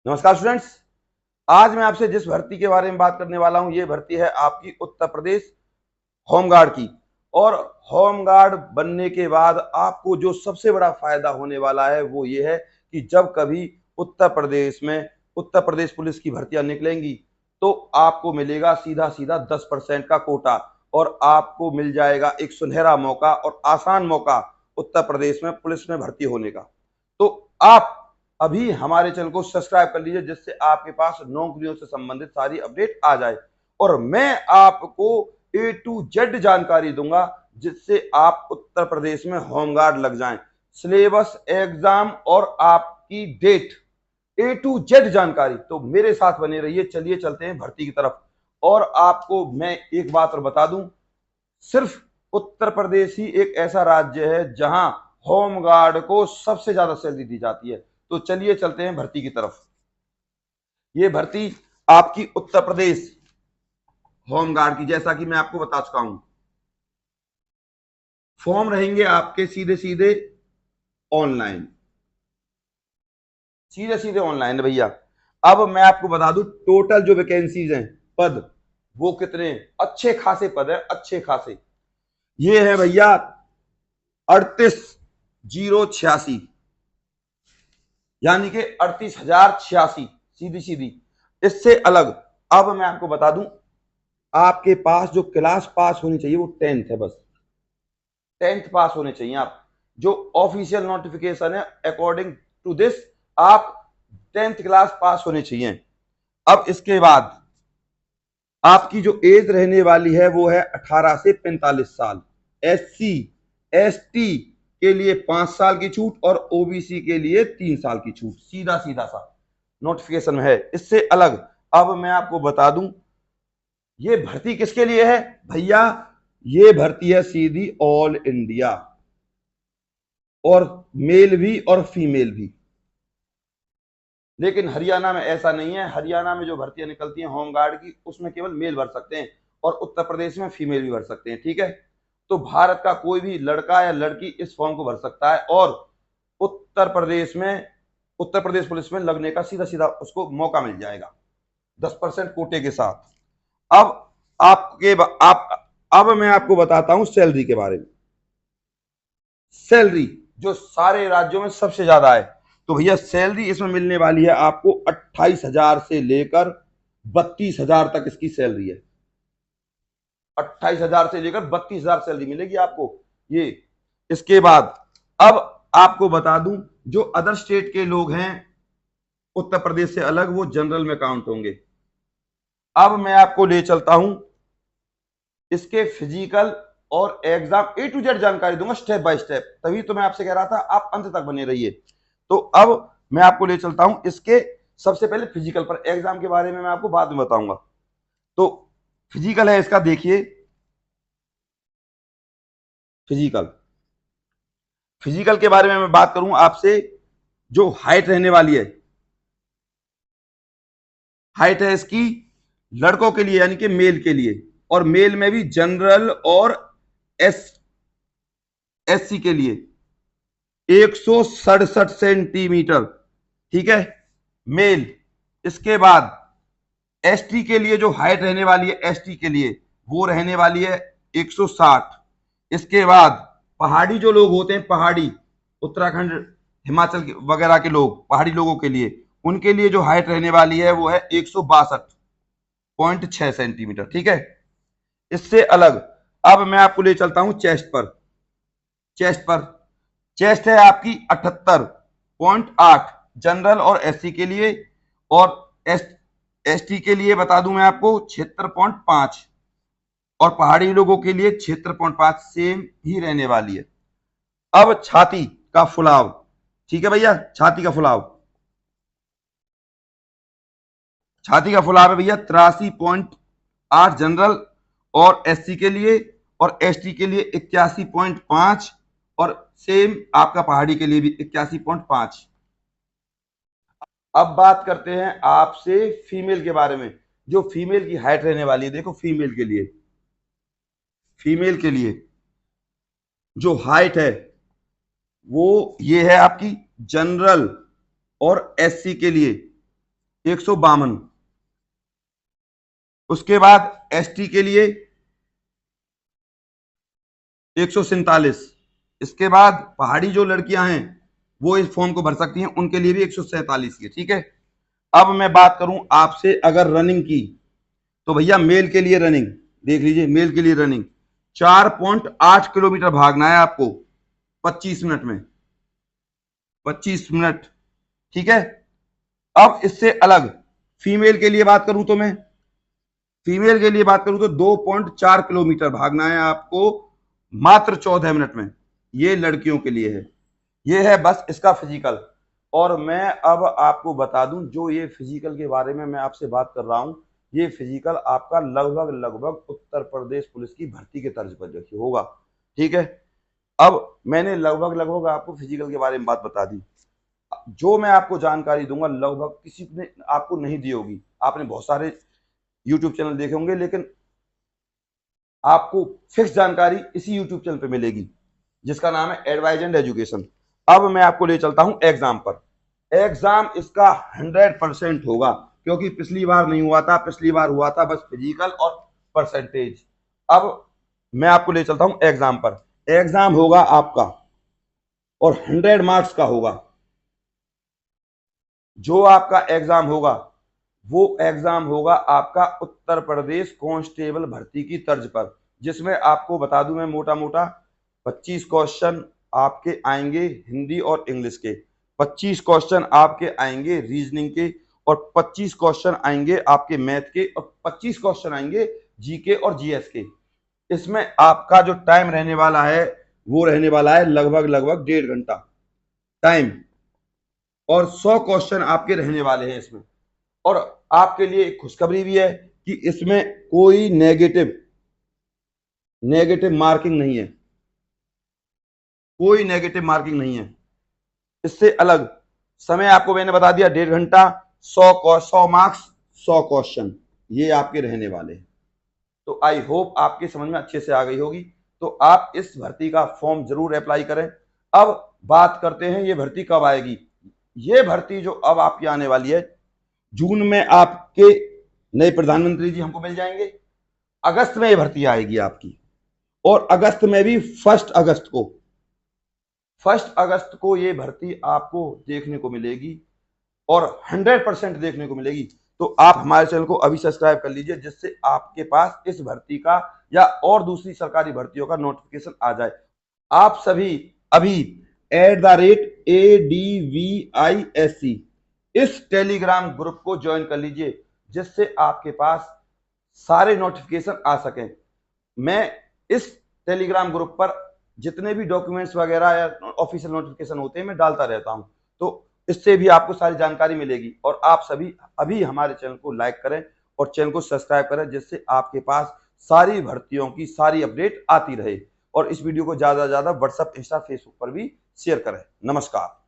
नमस्कार स्टूडेंट्स। आज मैं आपसे जिस भर्ती के बारे में बात करने वाला हूं, ये भर्ती है आपकी उत्तर प्रदेश होमगार्ड की। और होमगार्ड बनने के बाद आपको जो सबसे बड़ा फायदा होने वाला है वो ये है कि जब कभी उत्तर प्रदेश में उत्तर प्रदेश पुलिस की भर्तियां निकलेंगी तो आपको मिलेगा सीधा सीधा 10% का कोटा और आपको मिल जाएगा एक सुनहरा मौका और आसान मौका उत्तर प्रदेश में पुलिस में भर्ती होने का। तो आप अभी हमारे चैनल को सब्सक्राइब कर लीजिए जिससे आपके पास नौकरियों से संबंधित सारी अपडेट आ जाए और मैं आपको A to Z जानकारी दूंगा जिससे आप उत्तर प्रदेश में होमगार्ड लग जाएं। सिलेबस, एग्जाम और आपकी डेट, A to Z जानकारी। तो मेरे साथ बने रहिए। चलिए चलते हैं भर्ती की तरफ। और आपको मैं एक बात और बता दूं, सिर्फ उत्तर प्रदेश ही एक ऐसा राज्य है जहां होमगार्ड को सबसे ज्यादा सैलरी दी जाती है। तो चलिए चलते हैं भर्ती की तरफ। ये भर्ती आपकी उत्तर प्रदेश होमगार्ड की, जैसा कि मैं आपको बता चुका हूं, फॉर्म रहेंगे आपके सीधे सीधे ऑनलाइन, सीधे सीधे ऑनलाइन भैया। अब मैं आपको बता दूं टोटल जो वैकेंसीज हैं, पद, वो कितने अच्छे खासे पद है, अच्छे खासे। ये है भैया 38,086, यानी कि 38,086, सीधी सीधी। इससे अलग अब मैं आपको बता दूं, आपके पास जो क्लास पास होनी चाहिए वो 10th है, बस 10th पास होने चाहिए आप। जो ऑफिशियल नोटिफिकेशन है अकॉर्डिंग टू दिस, आप 10th क्लास पास होने चाहिए। अब इसके बाद आपकी जो एज रहने वाली है वो है 18 से 45 साल। SC ST के लिए 5 साल की छूट और OBC के लिए 3 साल की छूट, सीधा सीधा सा नोटिफिकेशन में है। इससे अलग अब मैं आपको बता दूं, ये भर्ती किसके लिए है भैया? ये भर्ती है सीधी ऑल इंडिया, और मेल भी और फीमेल भी। लेकिन हरियाणा में ऐसा नहीं है। हरियाणा में जो भर्तियां निकलती हैं होमगार्ड की, उसमें केवल मेल भर सकते हैं और उत्तर प्रदेश में फीमेल भी भर सकते हैं। ठीक है, तो भारत का कोई भी लड़का या लड़की इस फॉर्म को भर सकता है और उत्तर प्रदेश में, उत्तर प्रदेश पुलिस में लगने का सीधा सीधा उसको मौका मिल जाएगा 10% कोटे के साथ। अब अब मैं आपको बताता हूं सैलरी के बारे में। सैलरी जो सारे राज्यों में सबसे ज्यादा है, तो भैया सैलरी इसमें मिलने वाली है आपको 28,000 से लेकर 32,000 तक इसकी सैलरी है। 28,000 से लेकर 32,000 सैलरी मिलेगी आपको ये। इसके बाद अब आपको बता दूं, जो अदर स्टेट के लोग हैं उत्तर प्रदेश से अलग, वो जनरल में काउंट होंगे। अब मैं आपको ले चलता हूं इसके फिजिकल और एग्जाम, A to Z जानकारी दूंगा स्टेप बाय स्टेप। तभी तो मैं आपसे कह रहा था आप अंत तक बने रहिए। तो अब मैं आपको ले चलता हूं इसके सबसे पहले फिजिकल पर। एग्जाम के बारे में मैं आपको बाद में बताऊंगा। तो फिजिकल है इसका, देखिए फिजिकल। फिजिकल के बारे में मैं बात करूं आपसे, जो हाइट रहने वाली है, हाइट है इसकी लड़कों के लिए यानी कि मेल के लिए, और मेल में भी जनरल और SC के लिए 167 सेंटीमीटर, ठीक है, मेल। इसके बाद ST के लिए जो हाइट रहने वाली है, ST के लिए वो रहने वाली है 160। इसके बाद पहाड़ी जो लोग होते हैं, पहाड़ी उत्तराखंड हिमाचल वगैरह के लोग, पहाड़ी लोगों के लिए, उनके लिए जो हाइट रहने वाली है वो है 162.6 सेंटीमीटर, ठीक है। इससे अलग अब मैं आपको ले चलता हूं चेस्ट पर। चेस्ट पर चेस्ट है आपकी 78.8 जनरल और SC के लिए, और ST के लिए बता दूं मैं आपको 76.5, और पहाड़ी लोगों के लिए 76.5 सेम ही रहने वाली है। अब छाती का फुलाव, ठीक है भैया, छाती का फुलाव, छाती का फुलाव है भैया 83.8 जनरल और SC के लिए, और ST के लिए 81.5, और सेम आपका पहाड़ी के लिए भी 81.5। अब बात करते हैं आपसे फीमेल के बारे में। जो फीमेल की हाइट रहने वाली है, देखो फीमेल के लिए, फीमेल के लिए जो हाइट है वो ये है आपकी जनरल और SC के लिए 152। उसके बाद एसटी के लिए 147। इसके बाद पहाड़ी जो लड़कियां हैं वो इस फॉर्म को भर सकती हैं, उनके लिए भी 147 है। ठीक है, अब मैं बात करूं आपसे अगर रनिंग की, तो भैया मेल के लिए रनिंग देख लीजिए। मेल के लिए रनिंग 4.8 किलोमीटर भागना है आपको 25 मिनट में, 25 मिनट। ठीक है, अब इससे अलग फीमेल के लिए बात करूं तो मैं फीमेल के लिए बात करूं तो 2.4 किलोमीटर भागना है आपको मात्र 14 मिनट में। ये लड़कियों के लिए है। ये है बस इसका फिजिकल। और मैं अब आपको बता दूं, जो ये फिजिकल के बारे में मैं आपसे बात कर रहा हूं, ये फिजिकल आपका लगभग लगभग उत्तर प्रदेश पुलिस की भर्ती के तर्ज पर देखिए होगा। ठीक है, अब मैंने लगभग लगभग आपको फिजिकल के बारे में बात बता दी। जो मैं आपको जानकारी दूंगा लगभग किसी ने आपको नहीं दी होगी। आपने बहुत सारे यूट्यूब चैनल देखे होंगे, लेकिन आपको फिक्स जानकारी इसी यूट्यूब चैनल पे मिलेगी, जिसका नाम है एडवाइज एंड एजुकेशन। अब मैं आपको ले चलता हूं एग्जाम पर। एग्जाम इसका 100% होगा, क्योंकि पिछली बार नहीं हुआ था। पिछली बार हुआ था बस फिजिकल और परसेंटेज। अब मैं आपको ले चलता हूं एग्जाम पर। एग्जाम होगा आपका और 100 मार्क्स का होगा। जो आपका एग्जाम होगा वो एग्जाम होगा आपका उत्तर प्रदेश कांस्टेबल भर्ती की तर्ज पर, जिसमें आपको बता दूं मैं मोटा मोटा 25 क्वेश्चन आपके आएंगे हिंदी और इंग्लिश के, 25 क्वेश्चन आपके आएंगे रीजनिंग के, और 25 क्वेश्चन आएंगे आपके मैथ के, और 25 क्वेश्चन आएंगे जीके और जीएस के। इसमें आपका जो टाइम रहने वाला है वो रहने वाला है लगभग लगभग 1.5 घंटा टाइम, और 100 क्वेश्चन आपके रहने वाले हैं इसमें। और आपके लिए एक खुशखबरी भी है कि इसमें कोई नेगेटिव मार्किंग नहीं है, कोई नेगेटिव मार्किंग नहीं है। इससे अलग समय आपको मैंने बता दिया 1.5 घंटा, 100 मार्क्स 100 क्वेश्चन, ये आपके रहने वाले हैं। तो आई होप आपके समझ में अच्छे से आ गई होगी। तो आप इस भर्ती का फॉर्म जरूर अप्लाई करें। अब बात करते हैं ये भर्ती कब आएगी। ये भर्ती जो अब आपकी आने वाली है, जून में आपके नए प्रधानमंत्री जी हमको मिल जाएंगे। अगस्त में ये भर्ती आएगी आपकी, और अगस्त में भी 1 अगस्त को ये भर्ती आपको देखने को मिलेगी, और 100% देखने को मिलेगी। तो आप हमारे चैनल को अभी सब्सक्राइब कर लीजिए, जिससे आपके पास इस भर्ती का या और दूसरी सरकारी भर्तियों का नोटिफिकेशन आ जाए। आप सभी अभी @ADVISC इस टेलीग्राम ग्रुप को ज्वाइन कर लीजिए, जिससे आपके पास सारे नोटिफिकेशन आ सकें। मैं इस टेलीग्राम ग्रुप पर जितने भी डॉक्यूमेंट्स वगैरह या ऑफिशियल नोटिफिकेशन होते हैं मैं डालता रहता हूं, तो इससे भी आपको सारी जानकारी मिलेगी। और आप सभी अभी हमारे चैनल को लाइक करें और चैनल को सब्सक्राइब करें, जिससे आपके पास सारी भर्तियों की सारी अपडेट आती रहे। और इस वीडियो को ज्यादा से ज्यादा व्हाट्सएप, इंस्टा, फेसबुक पर भी शेयर करें। नमस्कार।